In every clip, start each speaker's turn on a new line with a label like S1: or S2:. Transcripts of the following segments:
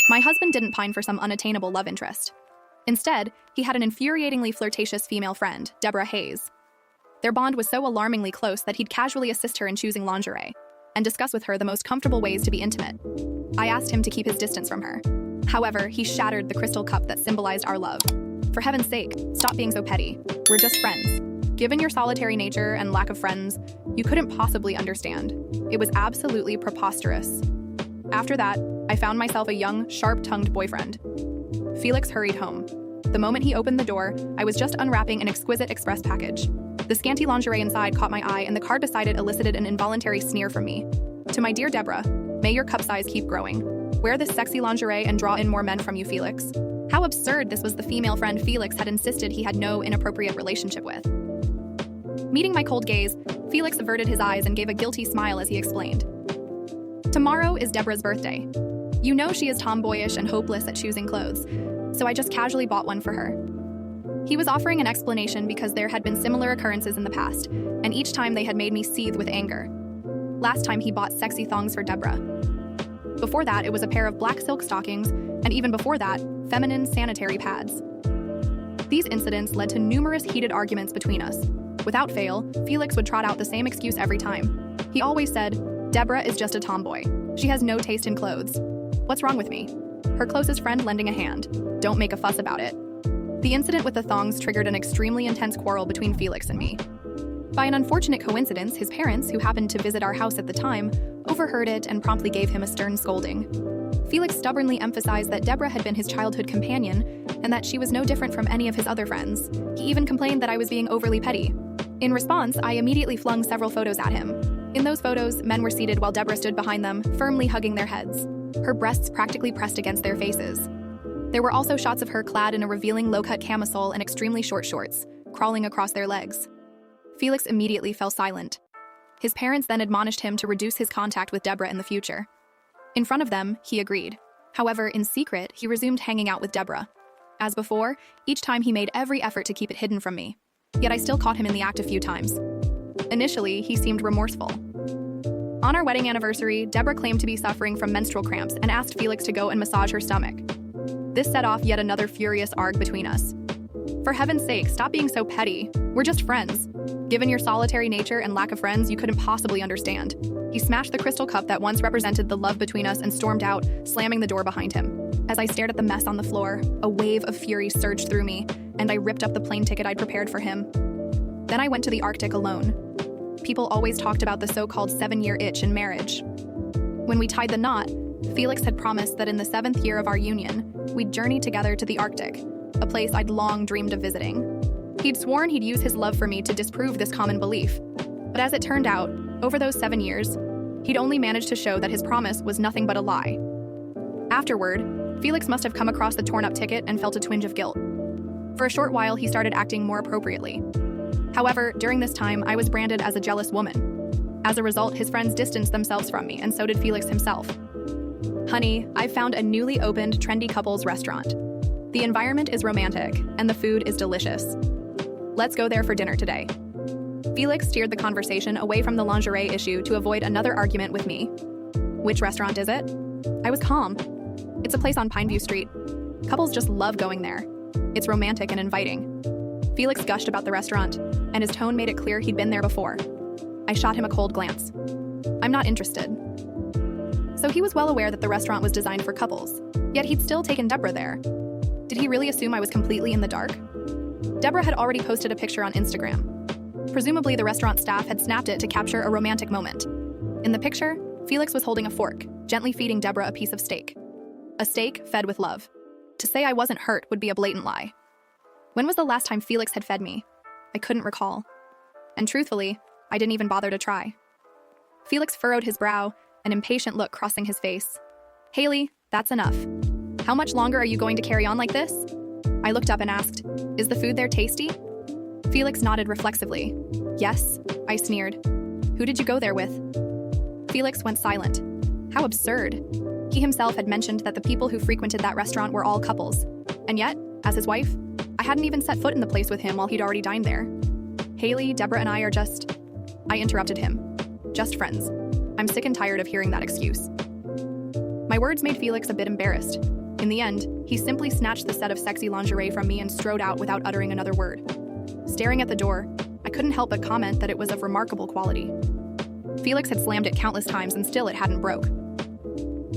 S1: My husband didn't pine for some unattainable love interest. Instead, he had an infuriatingly flirtatious female friend, Deborah Hayes. Their bond was so alarmingly close that he'd casually assist her in choosing lingerie and discuss with her the most comfortable ways to be intimate. I asked him to keep his distance from her. However, he shattered the crystal cup that symbolized our love. For heaven's sake, stop being so petty. We're just friends. Given your solitary nature and lack of friends, you couldn't possibly understand. It was absolutely preposterous. After that, I found myself a young, sharp-tongued boyfriend. Felix hurried home. The moment he opened the door, I was just unwrapping an exquisite express package. The scanty lingerie inside caught my eye, and the card beside it elicited an involuntary sneer from me. To my dear Deborah, may your cup size keep growing. Wear this sexy lingerie and draw in more men from you, Felix. How absurd this was. The female friend Felix had insisted he had no inappropriate relationship with. Meeting my cold gaze, Felix averted his eyes and gave a guilty smile as he explained. Tomorrow is Deborah's birthday. You know she is tomboyish and hopeless at choosing clothes, so I just casually bought one for her. He was offering an explanation because there had been similar occurrences in the past, and each time they had made me seethe with anger. Last time he bought sexy thongs for Deborah. Before that, it was a pair of black silk stockings, and even before that, feminine sanitary pads. These incidents led to numerous heated arguments between us. Without fail, Felix would trot out the same excuse every time. He always said, "Deborah is just a tomboy. She has no taste in clothes. What's wrong with me? Her closest friend lending a hand. Don't make a fuss about it." The incident with the thongs triggered an extremely intense quarrel between Felix and me. By an unfortunate coincidence, his parents, who happened to visit our house at the time, overheard it and promptly gave him a stern scolding. Felix stubbornly emphasized that Deborah had been his childhood companion and that she was no different from any of his other friends. He even complained that I was being overly petty. In response, I immediately flung several photos at him. In those photos, men were seated while Deborah stood behind them, firmly hugging their heads, her breasts practically pressed against their faces. There were also shots of her clad in a revealing low-cut camisole and extremely short shorts, crawling across their legs. Felix immediately fell silent. His parents then admonished him to reduce his contact with Deborah in the future. In front of them, he agreed. However, in secret, he resumed hanging out with Deborah. As before, each time he made every effort to keep it hidden from me. Yet I still caught him in the act a few times. Initially, he seemed remorseful. On our wedding anniversary, Deborah claimed to be suffering from menstrual cramps and asked Felix to go and massage her stomach. This set off yet another furious arg between us. For heaven's sake, stop being so petty. We're just friends. Given your solitary nature and lack of friends, you couldn't possibly understand. He smashed the crystal cup that once represented the love between us and stormed out, slamming the door behind him. As I stared at the mess on the floor, a wave of fury surged through me, and I ripped up the plane ticket I'd prepared for him. Then I went to the Arctic alone. People always talked about the so-called 7-year itch in marriage. When we tied the knot, Felix had promised that in the 7th year of our union, we'd journey together to the Arctic, a place I'd long dreamed of visiting. He'd sworn he'd use his love for me to disprove this common belief. But as it turned out, over those 7 years, he'd only managed to show that his promise was nothing but a lie. Afterward, Felix must have come across the torn-up ticket and felt a twinge of guilt. For a short while, he started acting more appropriately. However, during this time, I was branded as a jealous woman. As a result, his friends distanced themselves from me, and so did Felix himself. Honey, I've found a newly opened trendy couples restaurant. The environment is romantic, and the food is delicious. Let's go there for dinner today. Felix steered the conversation away from the lingerie issue to avoid another argument with me. Which restaurant is it? I was calm. It's a place on Pineview Street. Couples just love going there. It's romantic and inviting. Felix gushed about the restaurant, and his tone made it clear he'd been there before. I shot him a cold glance. I'm not interested. So he was well aware that the restaurant was designed for couples, yet he'd still taken Deborah there. Did he really assume I was completely in the dark? Deborah had already posted a picture on Instagram. Presumably, the restaurant staff had snapped it to capture a romantic moment. In the picture, Felix was holding a fork, gently feeding Deborah a piece of steak. A steak fed with love. To say I wasn't hurt would be a blatant lie. When was the last time Felix had fed me? I couldn't recall. And truthfully, I didn't even bother to try. Felix furrowed his brow, an impatient look crossing his face. Haley, that's enough. How much longer are you going to carry on like this? I looked up and asked, is the food there tasty? Felix nodded reflexively. Yes, I sneered. Who did you go there with? Felix went silent. How absurd. He himself had mentioned that the people who frequented that restaurant were all couples. And yet, as his wife, I hadn't even set foot in the place with him while he'd already dined there. Haley, Deborah, and I are just... I interrupted him. Just friends. I'm sick and tired of hearing that excuse. My words made Felix a bit embarrassed. In the end, he simply snatched the set of sexy lingerie from me and strode out without uttering another word. Staring at the door, I couldn't help but comment that it was of remarkable quality. Felix had slammed it countless times and still it hadn't broke.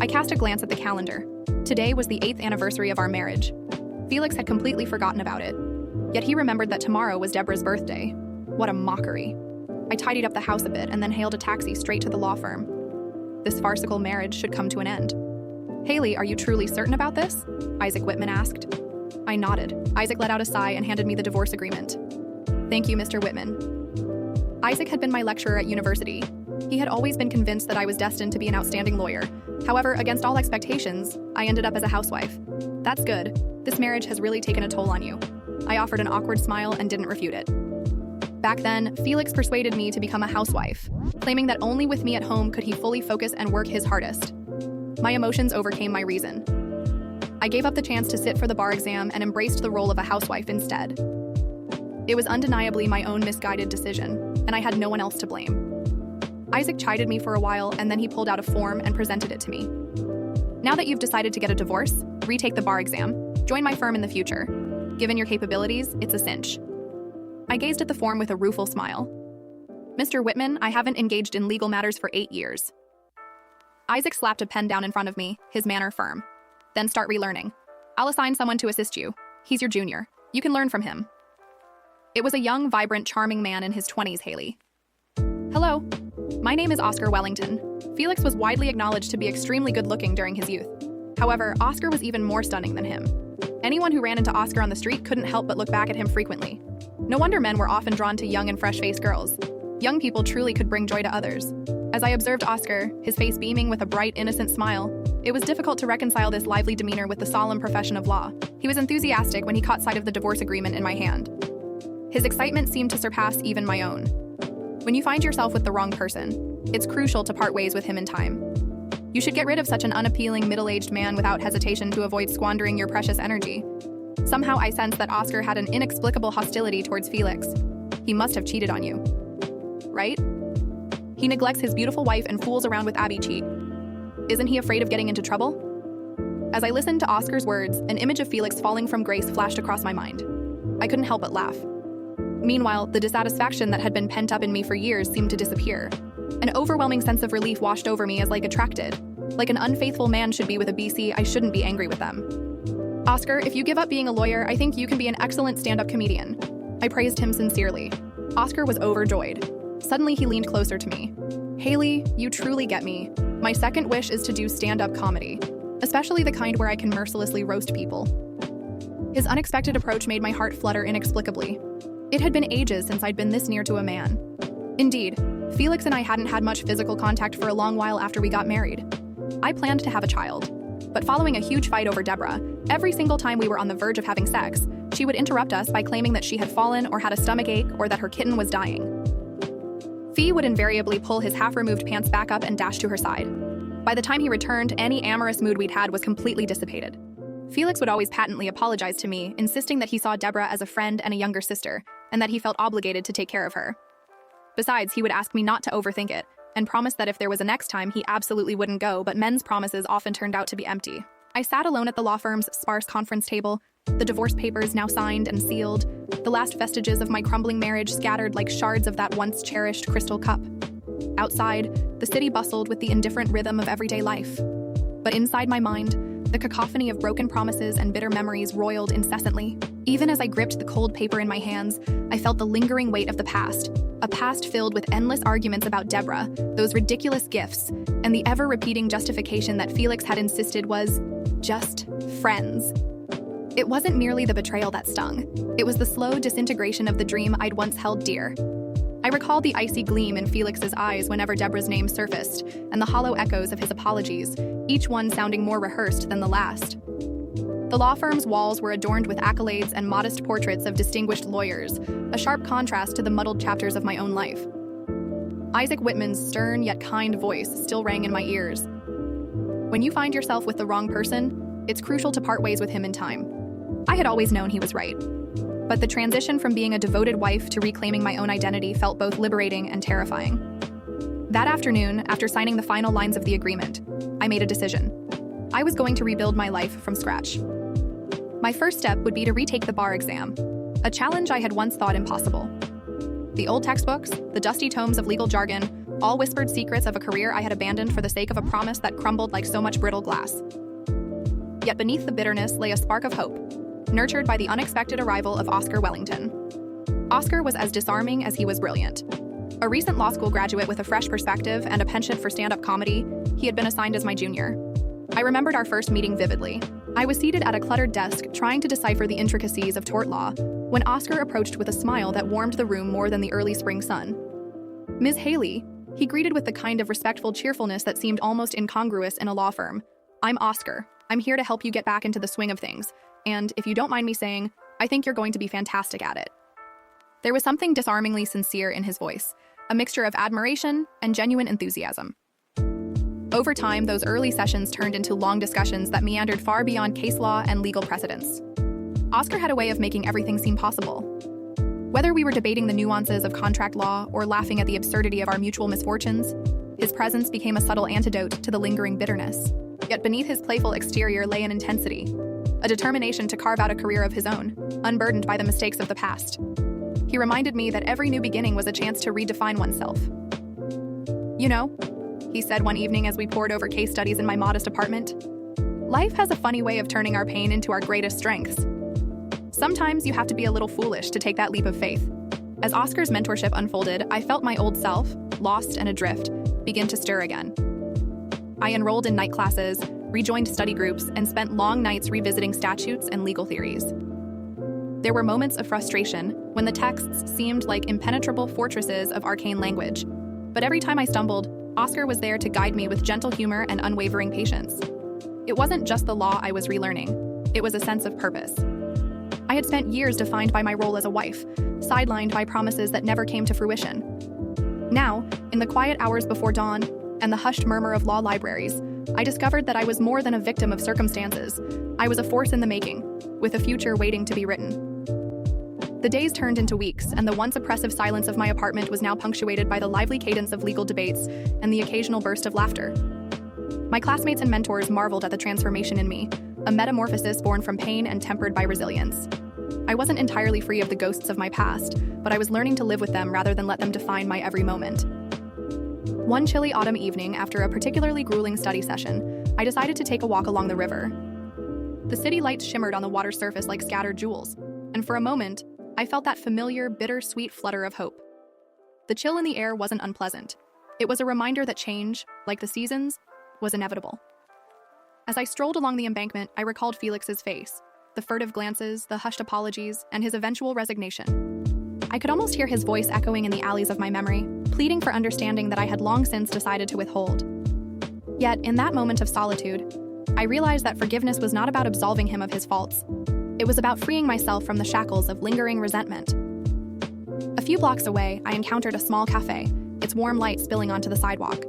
S1: I cast a glance at the calendar. Today was the 8th anniversary of our marriage. Felix had completely forgotten about it. Yet he remembered that tomorrow was Deborah's birthday. What a mockery. I tidied up the house a bit and then hailed a taxi straight to the law firm. This farcical marriage should come to an end. "Haley, are you truly certain about this?" Isaac Whitman asked. I nodded. Isaac let out a sigh and handed me the divorce agreement. "Thank you, Mr. Whitman." Isaac had been my lecturer at university. He had always been convinced that I was destined to be an outstanding lawyer. However, against all expectations, I ended up as a housewife. "That's good. This marriage has really taken a toll on you." I offered an awkward smile and didn't refute it. Back then, Felix persuaded me to become a housewife, claiming that only with me at home could he fully focus and work his hardest. My emotions overcame my reason. I gave up the chance to sit for the bar exam and embraced the role of a housewife instead. It was undeniably my own misguided decision, and I had no one else to blame. Isaac chided me for a while, and then he pulled out a form and presented it to me. "Now that you've decided to get a divorce, retake the bar exam. Join my firm in the future. Given your capabilities, it's a cinch." I gazed at the form with a rueful smile. "Mr. Whitman, I haven't engaged in legal matters for 8 years." Isaac slapped a pen down in front of me, his manner firm. "Then start relearning. I'll assign someone to assist you. He's your junior. You can learn from him." It was a young, vibrant, charming man in his 20s, Haley. "Hello. My name is Oscar Wellington." Felix was widely acknowledged to be extremely good-looking during his youth. However, Oscar was even more stunning than him. Anyone who ran into Oscar on the street couldn't help but look back at him frequently. No wonder men were often drawn to young and fresh-faced girls. Young people truly could bring joy to others. As I observed Oscar, his face beaming with a bright, innocent smile, it was difficult to reconcile this lively demeanor with the solemn profession of law. He was enthusiastic when he caught sight of the divorce agreement in my hand. His excitement seemed to surpass even my own. When you find yourself with the wrong person, it's crucial to part ways with him in time. You should get rid of such an unappealing middle-aged man without hesitation to avoid squandering your precious energy. Somehow I sensed that Oscar had an inexplicable hostility towards Felix. He must have cheated on you. Right? He neglects his beautiful wife and fools around with Abby Cheat. Isn't he afraid of getting into trouble? As I listened to Oscar's words, an image of Felix falling from grace flashed across my mind. I couldn't help but laugh. Meanwhile, the dissatisfaction that had been pent up in me for years seemed to disappear. An overwhelming sense of relief washed over me as like attracted. Like an unfaithful man should be with a BC, I shouldn't be angry with them. "Oscar, if you give up being a lawyer, I think you can be an excellent stand-up comedian." I praised him sincerely. Oscar was overjoyed. Suddenly he leaned closer to me. "Haley, you truly get me. My second wish is to do stand-up comedy, especially the kind where I can mercilessly roast people." His unexpected approach made my heart flutter inexplicably. It had been ages since I'd been this near to a man. Indeed, Felix and I hadn't had much physical contact for a long while after we got married. I planned to have a child, but following a huge fight over Deborah, every single time we were on the verge of having sex, she would interrupt us by claiming that she had fallen or had a stomachache or that her kitten was dying. Fee would invariably pull his half-removed pants back up and dash to her side. By the time he returned, any amorous mood we'd had was completely dissipated. Felix would always patently apologize to me, insisting that he saw Deborah as a friend and a younger sister, and that he felt obligated to take care of her. Besides, he would ask me not to overthink it, and promise that if there was a next time, he absolutely wouldn't go, but men's promises often turned out to be empty. I sat alone at the law firm's sparse conference table, the divorce papers now signed and sealed, the last vestiges of my crumbling marriage scattered like shards of that once cherished crystal cup. Outside, the city bustled with the indifferent rhythm of everyday life. But inside my mind, the cacophony of broken promises and bitter memories roiled incessantly. Even as I gripped the cold paper in my hands, I felt the lingering weight of the past, a past filled with endless arguments about Deborah, those ridiculous gifts, and the ever-repeating justification that Felix had insisted was just friends. It wasn't merely the betrayal that stung. It was the slow disintegration of the dream I'd once held dear. I recalled the icy gleam in Felix's eyes whenever Deborah's name surfaced, and the hollow echoes of his apologies, each one sounding more rehearsed than the last. The law firm's walls were adorned with accolades and modest portraits of distinguished lawyers, a sharp contrast to the muddled chapters of my own life. Isaac Whitman's stern yet kind voice still rang in my ears. When you find yourself with the wrong person, it's crucial to part ways with him in time. I had always known he was right. But the transition from being a devoted wife to reclaiming my own identity felt both liberating and terrifying. That afternoon, after signing the final lines of the agreement, I made a decision. I was going to rebuild my life from scratch. My first step would be to retake the bar exam, a challenge I had once thought impossible. The old textbooks, the dusty tomes of legal jargon, all whispered secrets of a career I had abandoned for the sake of a promise that crumbled like so much brittle glass. Yet beneath the bitterness lay a spark of hope, nurtured by the unexpected arrival of Oscar Wellington. Oscar was as disarming as he was brilliant. A recent law school graduate with a fresh perspective and a penchant for stand-up comedy, he had been assigned as my junior. I remembered our first meeting vividly. I was seated at a cluttered desk trying to decipher the intricacies of tort law when Oscar approached with a smile that warmed the room more than the early spring sun. "Ms. Haley," he greeted with the kind of respectful cheerfulness that seemed almost incongruous in a law firm. "I'm Oscar. I'm here to help you get back into the swing of things. And if you don't mind me saying, I think you're going to be fantastic at it." There was something disarmingly sincere in his voice, a mixture of admiration and genuine enthusiasm. Over time, those early sessions turned into long discussions that meandered far beyond case law and legal precedents. Oscar had a way of making everything seem possible. Whether we were debating the nuances of contract law or laughing at the absurdity of our mutual misfortunes, his presence became a subtle antidote to the lingering bitterness. Yet beneath his playful exterior lay an intensity, a determination to carve out a career of his own, unburdened by the mistakes of the past. He reminded me that every new beginning was a chance to redefine oneself. "You know," he said one evening as we pored over case studies in my modest apartment, "life has a funny way of turning our pain into our greatest strengths. Sometimes you have to be a little foolish to take that leap of faith." As Oscar's mentorship unfolded, I felt my old self, lost and adrift, begin to stir again. I enrolled in night classes, rejoined study groups, and spent long nights revisiting statutes and legal theories. There were moments of frustration when the texts seemed like impenetrable fortresses of arcane language. But every time I stumbled, Oscar was there to guide me with gentle humor and unwavering patience. It wasn't just the law I was relearning, it was a sense of purpose. I had spent years defined by my role as a wife, sidelined by promises that never came to fruition. Now, in the quiet hours before dawn and the hushed murmur of law libraries, I discovered that I was more than a victim of circumstances. I was a force in the making, with a future waiting to be written. The days turned into weeks, and the once oppressive silence of my apartment was now punctuated by the lively cadence of legal debates and the occasional burst of laughter. My classmates and mentors marveled at the transformation in me, a metamorphosis born from pain and tempered by resilience. I wasn't entirely free of the ghosts of my past, but I was learning to live with them rather than let them define my every moment. One chilly autumn evening, after a particularly grueling study session, I decided to take a walk along the river. The city lights shimmered on the water's surface like scattered jewels, and for a moment, I felt that familiar, bittersweet flutter of hope. The chill in the air wasn't unpleasant. It was a reminder that change, like the seasons, was inevitable. As I strolled along the embankment, I recalled Felix's face, the furtive glances, the hushed apologies, and his eventual resignation. I could almost hear his voice echoing in the alleys of my memory, pleading for understanding that I had long since decided to withhold. Yet, in that moment of solitude, I realized that forgiveness was not about absolving him of his faults. It was about freeing myself from the shackles of lingering resentment. A few blocks away, I encountered a small cafe, its warm light spilling onto the sidewalk.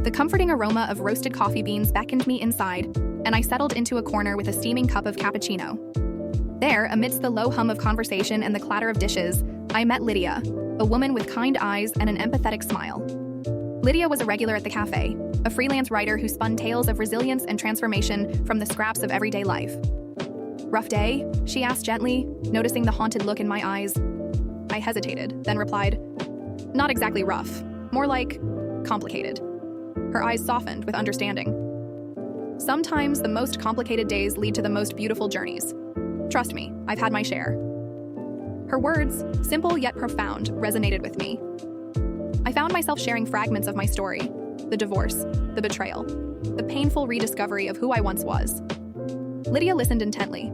S1: The comforting aroma of roasted coffee beans beckoned me inside, and I settled into a corner with a steaming cup of cappuccino. There, amidst the low hum of conversation and the clatter of dishes, I met Lydia, a woman with kind eyes and an empathetic smile. Lydia was a regular at the cafe, a freelance writer who spun tales of resilience and transformation from the scraps of everyday life. "Rough day?" she asked gently, noticing the haunted look in my eyes. I hesitated, then replied, "Not exactly rough, more like complicated." Her eyes softened with understanding. "Sometimes the most complicated days lead to the most beautiful journeys. Trust me, I've had my share." Her words, simple yet profound, resonated with me. I found myself sharing fragments of my story: the divorce, the betrayal, the painful rediscovery of who I once was. Lydia listened intently,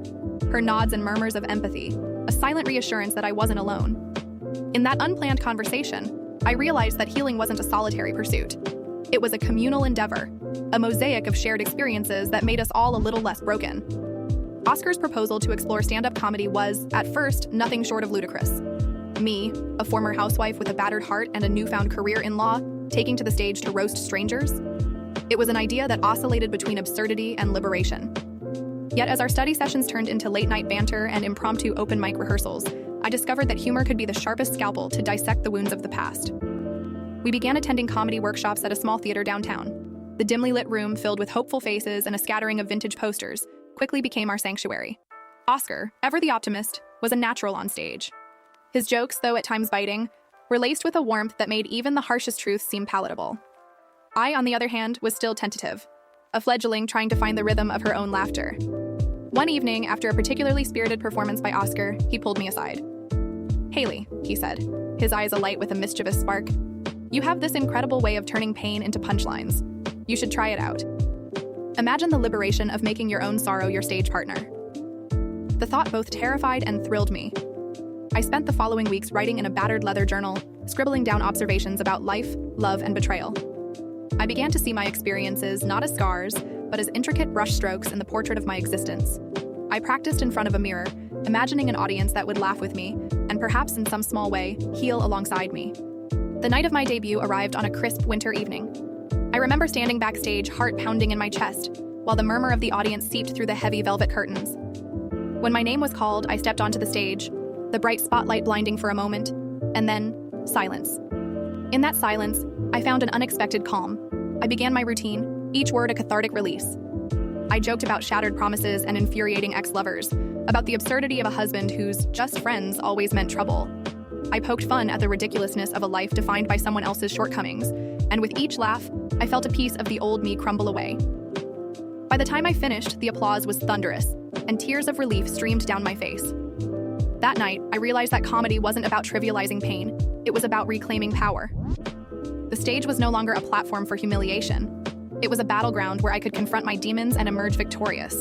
S1: her nods and murmurs of empathy, a silent reassurance that I wasn't alone. In that unplanned conversation, I realized that healing wasn't a solitary pursuit. It was a communal endeavor, a mosaic of shared experiences that made us all a little less broken. Oscar's proposal to explore stand-up comedy was, at first, nothing short of ludicrous. Me, a former housewife with a battered heart and a newfound career in law, taking to the stage to roast strangers? It was an idea that oscillated between absurdity and liberation. Yet as our study sessions turned into late-night banter and impromptu open mic rehearsals, I discovered that humor could be the sharpest scalpel to dissect the wounds of the past. We began attending comedy workshops at a small theater downtown. The dimly lit room, filled with hopeful faces and a scattering of vintage posters, quickly became our sanctuary. Oscar, ever the optimist, was a natural on stage. His jokes, though at times biting, were laced with a warmth that made even the harshest truths seem palatable. I, on the other hand, was still tentative, a fledgling trying to find the rhythm of her own laughter. One evening, after a particularly spirited performance by Oscar, he pulled me aside. "Haley," he said, his eyes alight with a mischievous spark, "you have this incredible way of turning pain into punchlines. You should try it out. Imagine the liberation of making your own sorrow your stage partner." The thought both terrified and thrilled me. I spent the following weeks writing in a battered leather journal, scribbling down observations about life, love, and betrayal. I began to see my experiences not as scars, but as intricate brushstrokes in the portrait of my existence. I practiced in front of a mirror, imagining an audience that would laugh with me, and perhaps in some small way, heal alongside me. The night of my debut arrived on a crisp winter evening. I remember standing backstage, heart pounding in my chest, while the murmur of the audience seeped through the heavy velvet curtains. When my name was called, I stepped onto the stage, the bright spotlight blinding for a moment, and then silence. In that silence, I found an unexpected calm. I began my routine, each word a cathartic release. I joked about shattered promises and infuriating ex-lovers, about the absurdity of a husband whose just friends always meant trouble. I poked fun at the ridiculousness of a life defined by someone else's shortcomings, and with each laugh, I felt a piece of the old me crumble away. By the time I finished, the applause was thunderous, and tears of relief streamed down my face. That night, I realized that comedy wasn't about trivializing pain, it was about reclaiming power. The stage was no longer a platform for humiliation. It was a battleground where I could confront my demons and emerge victorious.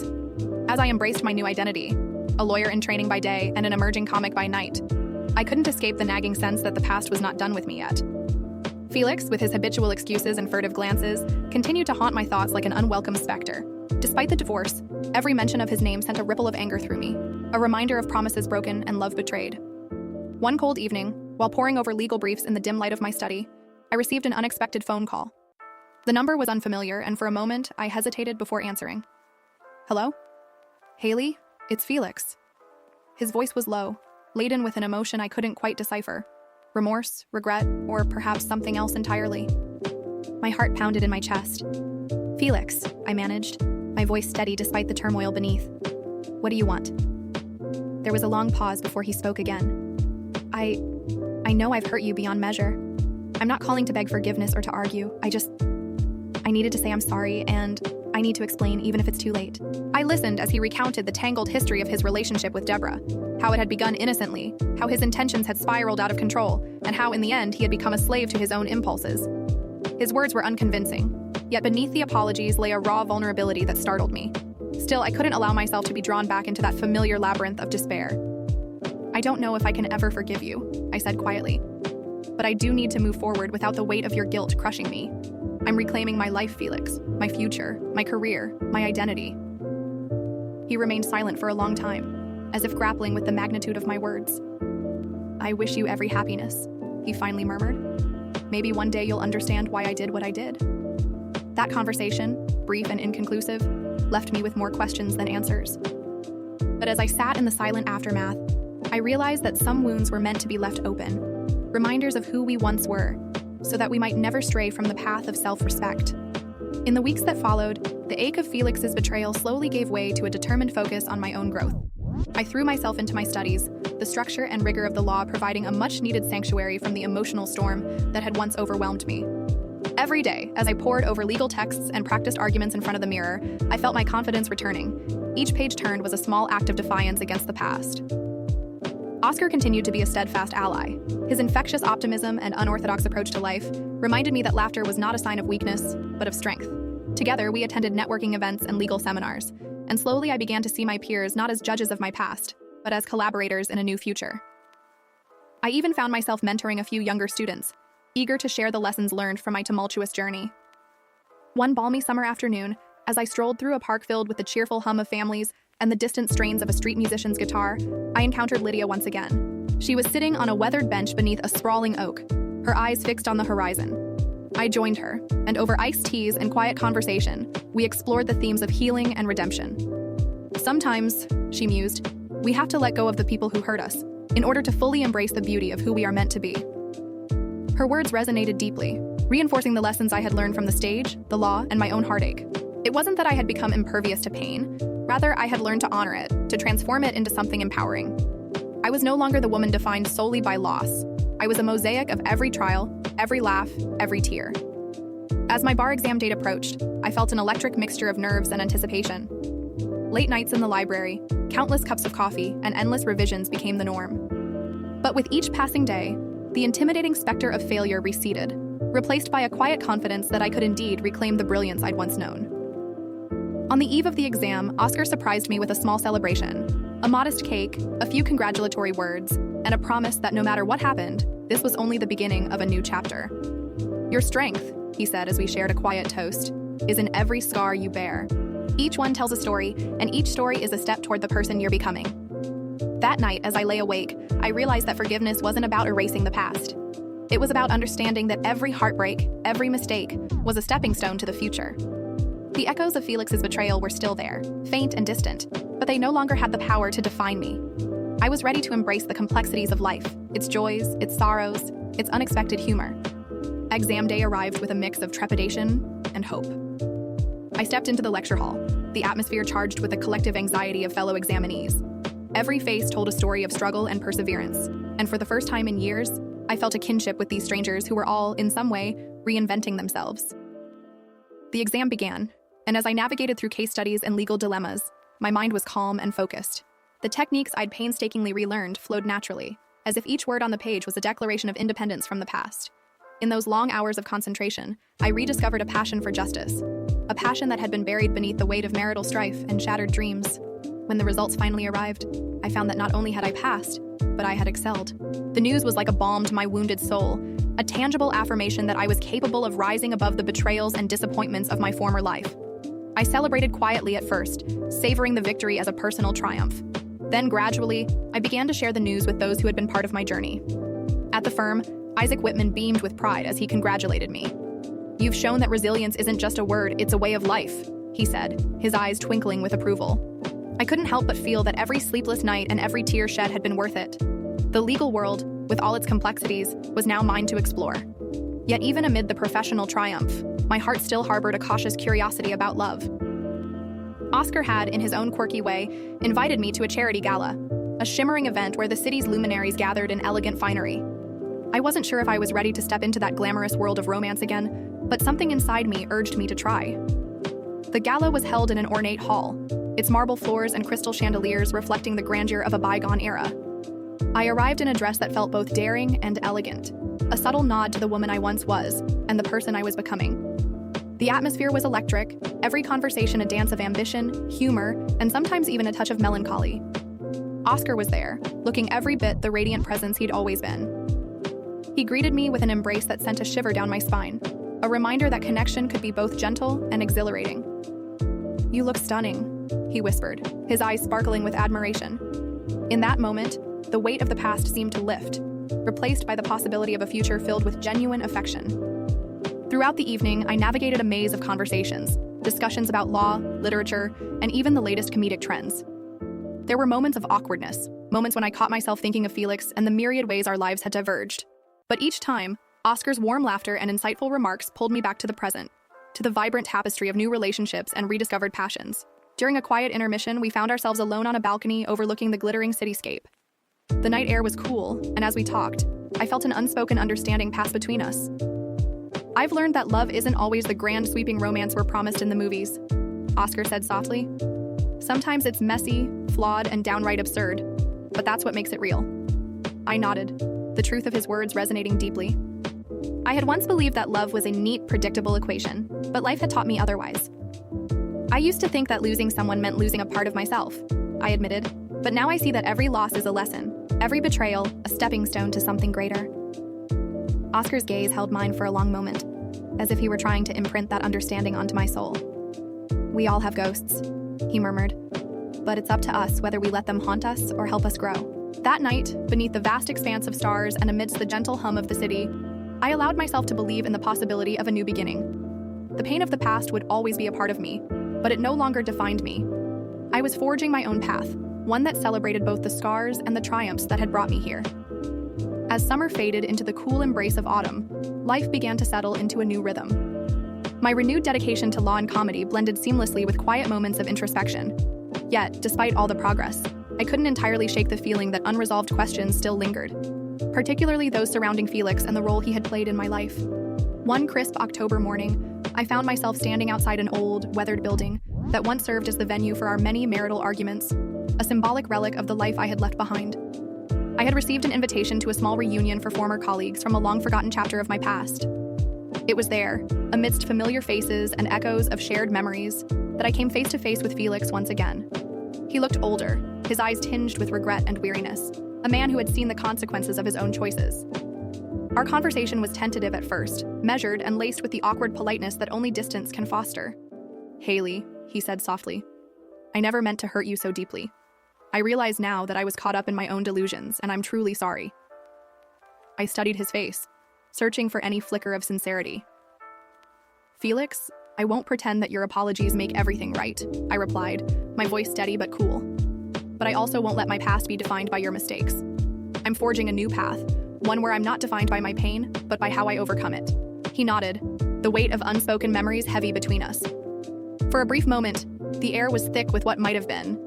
S1: As I embraced my new identity, a lawyer in training by day and an emerging comic by night, I couldn't escape the nagging sense that the past was not done with me yet. Felix, with his habitual excuses and furtive glances, continued to haunt my thoughts like an unwelcome specter. Despite the divorce, every mention of his name sent a ripple of anger through me, a reminder of promises broken and love betrayed. One cold evening, while poring over legal briefs in the dim light of my study, I received an unexpected phone call. The number was unfamiliar, and for a moment, I hesitated before answering. "Hello? Haley, it's Felix." His voice was low, laden with an emotion I couldn't quite decipher. Remorse, regret, or perhaps something else entirely. My heart pounded in my chest. "Felix," I managed, my voice steady despite the turmoil beneath. "What do you want?" There was a long pause before he spoke again. I know I've hurt you beyond measure. I'm not calling to beg forgiveness or to argue. I needed to say I'm sorry, and I need to explain even if it's too late." I listened as he recounted the tangled history of his relationship with Deborah, how it had begun innocently, how his intentions had spiraled out of control, and how in the end he had become a slave to his own impulses. His words were unconvincing, yet beneath the apologies lay a raw vulnerability that startled me. Still, I couldn't allow myself to be drawn back into that familiar labyrinth of despair. "I don't know if I can ever forgive you," I said quietly. "But I do need to move forward without the weight of your guilt crushing me. I'm reclaiming my life, Felix, my future, my career, my identity." He remained silent for a long time, as if grappling with the magnitude of my words. "I wish you every happiness," he finally murmured. "Maybe one day you'll understand why I did what I did." That conversation, brief and inconclusive, left me with more questions than answers. But as I sat in the silent aftermath, I realized that some wounds were meant to be left open, reminders of who we once were, so that we might never stray from the path of self-respect. In the weeks that followed, the ache of Felix's betrayal slowly gave way to a determined focus on my own growth. I threw myself into my studies, the structure and rigor of the law providing a much-needed sanctuary from the emotional storm that had once overwhelmed me. Every day, as I pored over legal texts and practiced arguments in front of the mirror, I felt my confidence returning. Each page turned was a small act of defiance against the past. Oscar continued to be a steadfast ally. His infectious optimism and unorthodox approach to life reminded me that laughter was not a sign of weakness, but of strength. Together, we attended networking events and legal seminars, and slowly I began to see my peers not as judges of my past, but as collaborators in a new future. I even found myself mentoring a few younger students, eager to share the lessons learned from my tumultuous journey. One balmy summer afternoon, as I strolled through a park filled with the cheerful hum of families and the distant strains of a street musician's guitar, I encountered Lydia once again. She was sitting on a weathered bench beneath a sprawling oak, her eyes fixed on the horizon. I joined her, and over iced teas and quiet conversation, we explored the themes of healing and redemption. "Sometimes," she mused, "we have to let go of the people who hurt us, in order to fully embrace the beauty of who we are meant to be." Her words resonated deeply, reinforcing the lessons I had learned from the stage, the law, and my own heartache. It wasn't that I had become impervious to pain. Rather, I had learned to honor it, to transform it into something empowering. I was no longer the woman defined solely by loss. I was a mosaic of every trial, every laugh, every tear. As my bar exam date approached, I felt an electric mixture of nerves and anticipation. Late nights in the library, countless cups of coffee, and endless revisions became the norm. But with each passing day, the intimidating specter of failure receded, replaced by a quiet confidence that I could indeed reclaim the brilliance I'd once known. On the eve of the exam, Oscar surprised me with a small celebration, a modest cake, a few congratulatory words, and a promise that no matter what happened, this was only the beginning of a new chapter. "Your strength," he said as we shared a quiet toast, "is in every scar you bear. Each one tells a story, and each story is a step toward the person you're becoming." That night, as I lay awake, I realized that forgiveness wasn't about erasing the past. It was about understanding that every heartbreak, every mistake, was a stepping stone to the future. The echoes of Felix's betrayal were still there, faint and distant, but they no longer had the power to define me. I was ready to embrace the complexities of life, its joys, its sorrows, its unexpected humor. Exam day arrived with a mix of trepidation and hope. I stepped into the lecture hall, the atmosphere charged with the collective anxiety of fellow examinees. Every face told a story of struggle and perseverance, and for the first time in years, I felt a kinship with these strangers who were all, in some way, reinventing themselves. The exam began, and as I navigated through case studies and legal dilemmas, my mind was calm and focused. The techniques I'd painstakingly relearned flowed naturally, as if each word on the page was a declaration of independence from the past. In those long hours of concentration, I rediscovered a passion for justice, a passion that had been buried beneath the weight of marital strife and shattered dreams. When the results finally arrived, I found that not only had I passed, but I had excelled. The news was like a balm to my wounded soul, a tangible affirmation that I was capable of rising above the betrayals and disappointments of my former life. I celebrated quietly at first, savoring the victory as a personal triumph. Then gradually, I began to share the news with those who had been part of my journey. At the firm, Isaac Whitman beamed with pride as he congratulated me. "You've shown that resilience isn't just a word, it's a way of life," he said, his eyes twinkling with approval. I couldn't help but feel that every sleepless night and every tear shed had been worth it. The legal world, with all its complexities, was now mine to explore. Yet even amid the professional triumph, my heart still harbored a cautious curiosity about love. Oscar had, in his own quirky way, invited me to a charity gala, a shimmering event where the city's luminaries gathered in elegant finery. I wasn't sure if I was ready to step into that glamorous world of romance again, but something inside me urged me to try. The gala was held in an ornate hall, its marble floors and crystal chandeliers reflecting the grandeur of a bygone era. I arrived in a dress that felt both daring and elegant, a subtle nod to the woman I once was and the person I was becoming. The atmosphere was electric, every conversation a dance of ambition, humor, and sometimes even a touch of melancholy. Oscar was there, looking every bit the radiant presence he'd always been. He greeted me with an embrace that sent a shiver down my spine, a reminder that connection could be both gentle and exhilarating. "You look stunning," he whispered, his eyes sparkling with admiration. In that moment, the weight of the past seemed to lift, replaced by the possibility of a future filled with genuine affection. Throughout the evening, I navigated a maze of conversations, discussions about law, literature, and even the latest comedic trends. There were moments of awkwardness, moments when I caught myself thinking of Felix and the myriad ways our lives had diverged. But each time, Oscar's warm laughter and insightful remarks pulled me back to the present, to the vibrant tapestry of new relationships and rediscovered passions. During a quiet intermission, we found ourselves alone on a balcony overlooking the glittering cityscape. The night air was cool, and as we talked, I felt an unspoken understanding pass between us. "I've learned that love isn't always the grand sweeping romance we're promised in the movies," Oscar said softly. "Sometimes it's messy, flawed, and downright absurd, but that's what makes it real." I nodded, the truth of his words resonating deeply. I had once believed that love was a neat, predictable equation, but life had taught me otherwise. I used to think that losing someone meant losing a part of myself, I admitted, but now I see that every loss is a lesson, every betrayal a stepping stone to something greater. Oscar's gaze held mine for a long moment, as if he were trying to imprint that understanding onto my soul. "We all have ghosts," he murmured, "but it's up to us whether we let them haunt us or help us grow." That night, beneath the vast expanse of stars and amidst the gentle hum of the city, I allowed myself to believe in the possibility of a new beginning. The pain of the past would always be a part of me, but it no longer defined me. I was forging my own path, one that celebrated both the scars and the triumphs that had brought me here. As summer faded into the cool embrace of autumn, life began to settle into a new rhythm. My renewed dedication to law and comedy blended seamlessly with quiet moments of introspection. Yet, despite all the progress, I couldn't entirely shake the feeling that unresolved questions still lingered, particularly those surrounding Felix and the role he had played in my life. One crisp October morning, I found myself standing outside an old, weathered building that once served as the venue for our many marital arguments, a symbolic relic of the life I had left behind. I had received an invitation to a small reunion for former colleagues from a long-forgotten chapter of my past. It was there, amidst familiar faces and echoes of shared memories, that I came face to face with Felix once again. He looked older, his eyes tinged with regret and weariness, a man who had seen the consequences of his own choices. Our conversation was tentative at first, measured and laced with the awkward politeness that only distance can foster. "Haley," he said softly, "I never meant to hurt you so deeply. I realize now that I was caught up in my own delusions, and I'm truly sorry." I studied his face, searching for any flicker of sincerity. "Felix, I won't pretend that your apologies make everything right," I replied, my voice steady but cool. "But I also won't let my past be defined by your mistakes. I'm forging a new path, one where I'm not defined by my pain, but by how I overcome it." He nodded, the weight of unspoken memories heavy between us. For a brief moment, the air was thick with what might have been,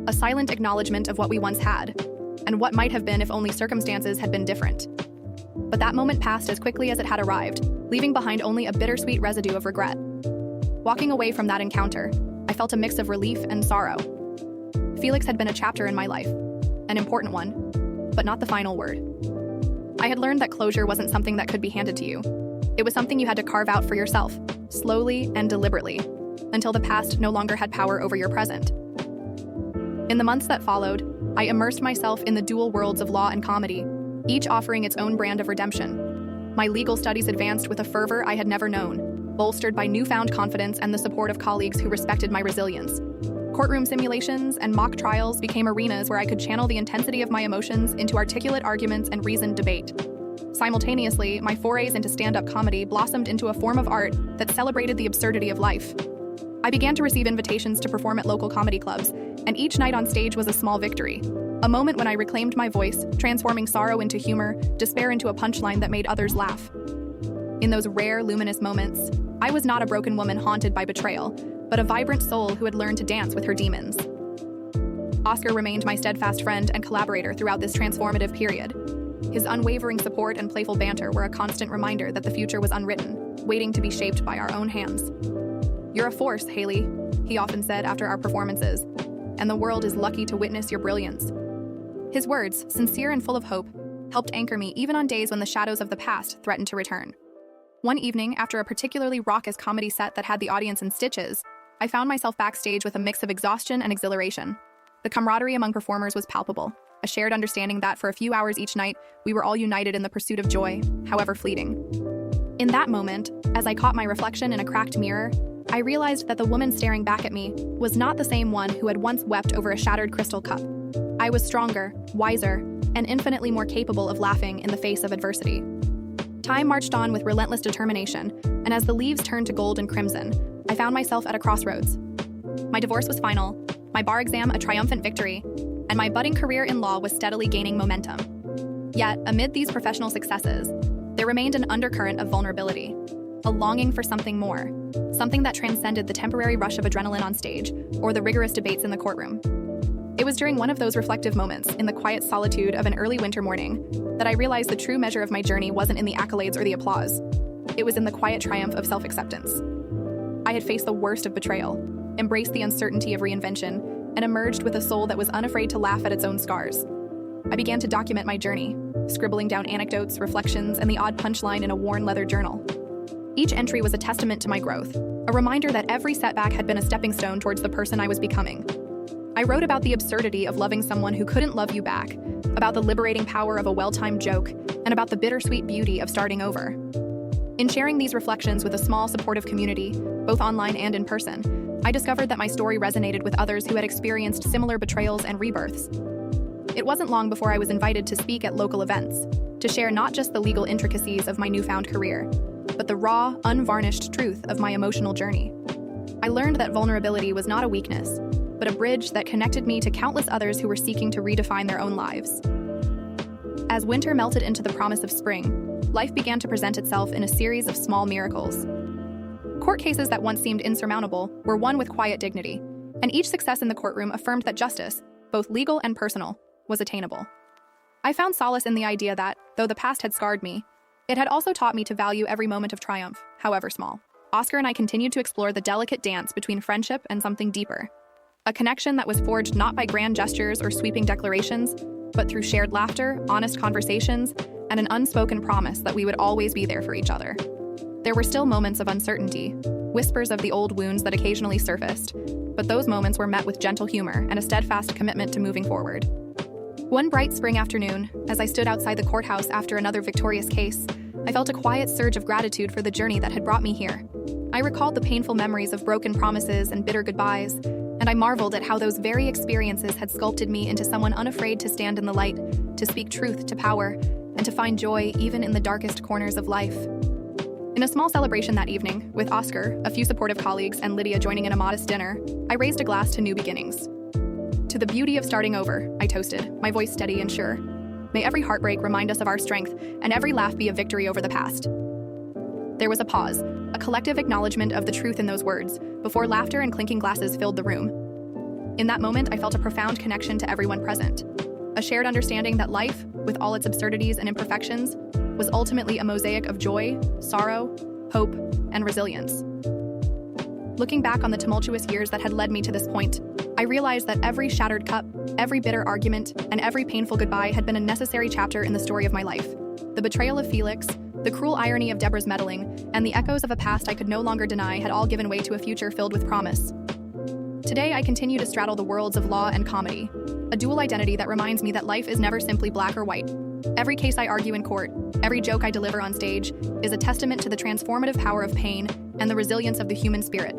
S1: a silent acknowledgement of what we once had, and what might have been if only circumstances had been different. But that moment passed as quickly as it had arrived, leaving behind only a bittersweet residue of regret. Walking away from that encounter, I felt a mix of relief and sorrow. Felix had been a chapter in my life, an important one, but not the final word. I had learned that closure wasn't something that could be handed to you. It was something you had to carve out for yourself, slowly and deliberately, until the past no longer had power over your present. In the months that followed, I immersed myself in the dual worlds of law and comedy, each offering its own brand of redemption. My legal studies advanced with a fervor I had never known, bolstered by newfound confidence and the support of colleagues who respected my resilience. Courtroom simulations and mock trials became arenas where I could channel the intensity of my emotions into articulate arguments and reasoned debate. Simultaneously, my forays into stand-up comedy blossomed into a form of art that celebrated the absurdity of life. I began to receive invitations to perform at local comedy clubs, and each night on stage was a small victory. A moment when I reclaimed my voice, transforming sorrow into humor, despair into a punchline that made others laugh. In those rare, luminous moments, I was not a broken woman haunted by betrayal, but a vibrant soul who had learned to dance with her demons. Oscar remained my steadfast friend and collaborator throughout this transformative period. His unwavering support and playful banter were a constant reminder that the future was unwritten, waiting to be shaped by our own hands. "You're a force, Haley," he often said after our performances, "and the world is lucky to witness your brilliance." His words, sincere and full of hope, helped anchor me even on days when the shadows of the past threatened to return. One evening, after a particularly raucous comedy set that had the audience in stitches, I found myself backstage with a mix of exhaustion and exhilaration. The camaraderie among performers was palpable, a shared understanding that for a few hours each night, we were all united in the pursuit of joy, however fleeting. In that moment, as I caught my reflection in a cracked mirror, I realized that the woman staring back at me was not the same one who had once wept over a shattered crystal cup. I was stronger, wiser, and infinitely more capable of laughing in the face of adversity. Time marched on with relentless determination, and as the leaves turned to gold and crimson, I found myself at a crossroads. My divorce was final, my bar exam a triumphant victory, and my budding career in law was steadily gaining momentum. Yet, amid these professional successes, there remained an undercurrent of vulnerability, a longing for something more, something that transcended the temporary rush of adrenaline on stage or the rigorous debates in the courtroom. It was during one of those reflective moments, in the quiet solitude of an early winter morning, that I realized the true measure of my journey wasn't in the accolades or the applause. It was in the quiet triumph of self-acceptance. I had faced the worst of betrayal, embraced the uncertainty of reinvention, and emerged with a soul that was unafraid to laugh at its own scars. I began to document my journey, scribbling down anecdotes, reflections, and the odd punchline in a worn leather journal. Each entry was a testament to my growth, a reminder that every setback had been a stepping stone towards the person I was becoming. I wrote about the absurdity of loving someone who couldn't love you back, about the liberating power of a well-timed joke, and about the bittersweet beauty of starting over. In sharing these reflections with a small, supportive community, both online and in person, I discovered that my story resonated with others who had experienced similar betrayals and rebirths. It wasn't long before I was invited to speak at local events, to share not just the legal intricacies of my newfound career, but the raw, unvarnished truth of my emotional journey. I learned that vulnerability was not a weakness, but a bridge that connected me to countless others who were seeking to redefine their own lives. As winter melted into the promise of spring, life began to present itself in a series of small miracles. Court cases that once seemed insurmountable were won with quiet dignity, and each success in the courtroom affirmed that justice, both legal and personal, was attainable. I found solace in the idea that, though the past had scarred me, it had also taught me to value every moment of triumph, however small. Oscar and I continued to explore the delicate dance between friendship and something deeper, a connection that was forged not by grand gestures or sweeping declarations, but through shared laughter, honest conversations, and an unspoken promise that we would always be there for each other. There were still moments of uncertainty, whispers of the old wounds that occasionally surfaced, but those moments were met with gentle humor and a steadfast commitment to moving forward. One bright spring afternoon, as I stood outside the courthouse after another victorious case, I felt a quiet surge of gratitude for the journey that had brought me here. I recalled the painful memories of broken promises and bitter goodbyes, and I marveled at how those very experiences had sculpted me into someone unafraid to stand in the light, to speak truth to power, and to find joy even in the darkest corners of life. In a small celebration that evening, with Oscar, a few supportive colleagues, and Lydia joining in a modest dinner, I raised a glass to new beginnings. To the beauty of starting over, I toasted, my voice steady and sure. May every heartbreak remind us of our strength, and every laugh be a victory over the past. There was a pause, a collective acknowledgement of the truth in those words, before laughter and clinking glasses filled the room. In that moment, I felt a profound connection to everyone present, a shared understanding that life, with all its absurdities and imperfections, was ultimately a mosaic of joy, sorrow, hope, and resilience. Looking back on the tumultuous years that had led me to this point, I realized that every shattered cup, every bitter argument, and every painful goodbye had been a necessary chapter in the story of my life. The betrayal of Felix, the cruel irony of Deborah's meddling, and the echoes of a past I could no longer deny had all given way to a future filled with promise. Today, I continue to straddle the worlds of law and comedy, a dual identity that reminds me that life is never simply black or white. Every case I argue in court, every joke I deliver on stage, is a testament to the transformative power of pain and the resilience of the human spirit.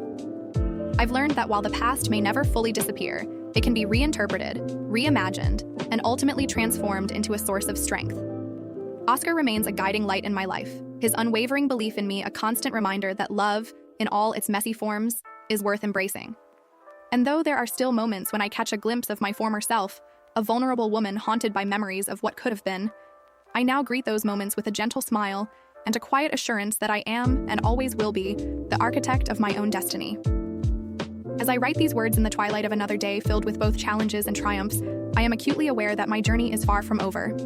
S1: I've learned that while the past may never fully disappear, it can be reinterpreted, reimagined, and ultimately transformed into a source of strength. Oscar remains a guiding light in my life, his unwavering belief in me a constant reminder that love, in all its messy forms, is worth embracing. And though there are still moments when I catch a glimpse of my former self, a vulnerable woman haunted by memories of what could have been, I now greet those moments with a gentle smile and a quiet assurance that I am, and always will be, the architect of my own destiny. As I write these words in the twilight of another day filled with both challenges and triumphs, I am acutely aware that my journey is far from over.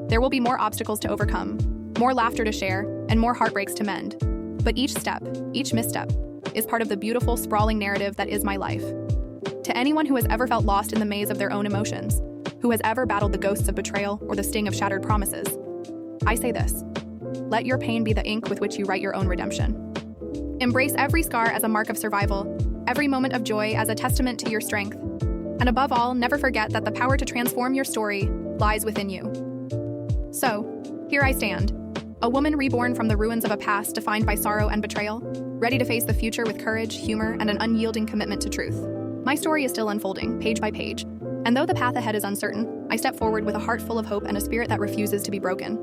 S1: There will be more obstacles to overcome, more laughter to share, and more heartbreaks to mend. But each step, each misstep, is part of the beautiful, sprawling narrative that is my life. To anyone who has ever felt lost in the maze of their own emotions, who has ever battled the ghosts of betrayal or the sting of shattered promises, I say this: let your pain be the ink with which you write your own redemption. Embrace every scar as a mark of survival, every moment of joy as a testament to your strength, and above all, never forget that the power to transform your story lies within you. So, here I stand, a woman reborn from the ruins of a past defined by sorrow and betrayal, ready to face the future with courage, humor, and an unyielding commitment to truth. My story is still unfolding, page by page, and though the path ahead is uncertain, I step forward with a heart full of hope and a spirit that refuses to be broken.